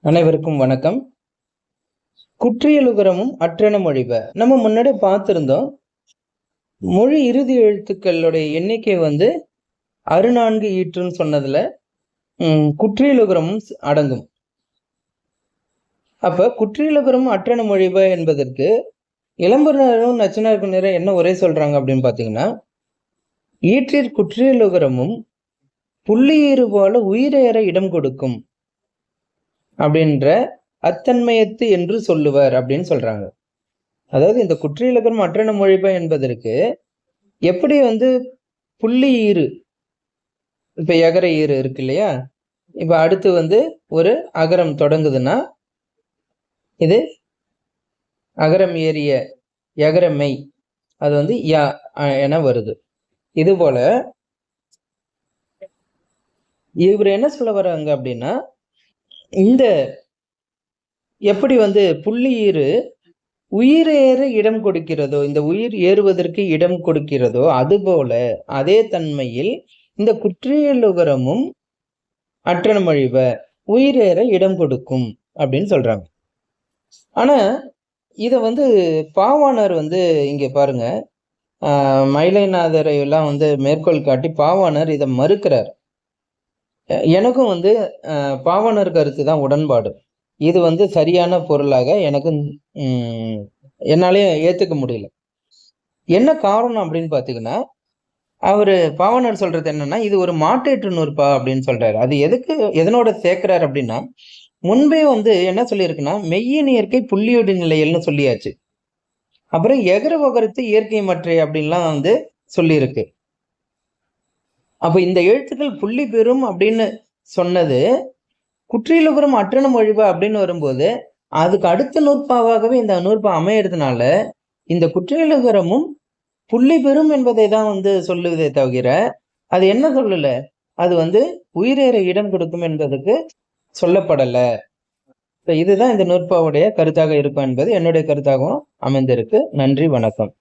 அனைவருக்கும் வணக்கம். குற்றியலுகரமும் அற்றென மொழிப. நம்ம முன்னாடி பார்த்திருந்தோம். மொழி இறுதி எழுத்துக்களுடைய எண்ணிக்கை 64 ஈற்றுன்னு சொன்னதுல குற்றியலுகரமும் அடங்கும். அப்ப குற்றியலுகரமும் அற்றென மொழிப என்பதற்கு இளம்பெருநரும் நச்சினார்குஞரும் என்ன உரை சொல்றாங்க அப்படின்னு பாத்தீங்கன்னா, ஈற்றிற் குற்றியலுகரமும் புள்ளியீறு போல உயிரேற இடம் கொடுக்கும் அப்படின்ற அத்தன்மையத்து என்று சொல்லுவர் அப்படின்னு சொல்றாங்க. அதாவது இந்த குற்றியலுகரம் அற்றென மொழிப என்பதற்கு எப்படி புள்ளி ஈறு, இப்ப எகர ஈறு இருக்கு இல்லையா, இப்ப அடுத்து ஒரு அகரம் தொடங்குதுன்னா இது அகரம் ஏறிய எகரமை, அது யா என வருது. இது போல இவர் என்ன சொல்ல வர்றாங்க அப்படின்னா, இந்த எப்படி புள்ளி ஈறு உயிரேற இடம் கொடுக்கிறதோ, இந்த உயிர் ஏறுவதற்கு இடம் கொடுக்கிறதோ, அதுபோல அதே தன்மையில் இந்த குற்றியலுகரமும் அற்றென மொழிப உயிரேற இடம் கொடுக்கும் அப்படின்னு சொல்றாங்க. ஆனா இத பாவாணர் இங்க பாருங்க, மயிலைநாதரை எல்லாம் மேற்கோள் காட்டி பாவாணர் இதை மறுக்கிறார். எனக்கும் பாவாணர் கருத்து தான் உடன்பாடு. இது சரியான பொருளாக எனக்கு என்னாலே ஏத்துக்க முடியல. என்ன காரணம் அப்படின்னு பாத்தீங்கன்னா, அவரு பாவாணர் சொல்றது என்னன்னா, இது ஒரு மாற்றேற்று நூற்பா அப்படின்னு சொல்றாரு. அது எதனோட சேர்க்கிறாரு அப்படின்னா, முன்பே என்ன சொல்லியிருக்குன்னா, மெய்யின் இயற்கை புள்ளியோடு நிலையல்னு சொல்லியாச்சு. அப்புறம் எகர ஒகரத்து இயற்கை மற்றை அப்படின்லாம் சொல்லியிருக்கு. அப்ப இந்த எழுத்துக்கள் புள்ளி பெறும் அப்படின்னு சொன்னது குற்றியலுகரம் அற்றென மொழிப அப்படின்னு வரும்போது, அதுக்கு அடுத்த நூற்பாவாகவே இந்த நூற்பா அமையறதுனால இந்த குற்றியலுகரமும் புள்ளி பெறும் என்பதை தான் சொல்லுவதே தவிர அது என்ன சொல்லல, அது உயிரேற இடம் கொடுக்கும் என்பதுக்கு சொல்லப்படல. இதுதான் இந்த நூற்பாவுடைய கருத்தாக இருக்கும் என்பது என்னுடைய கருத்தாகவும் அமைந்திருக்கு. நன்றி, வணக்கம்.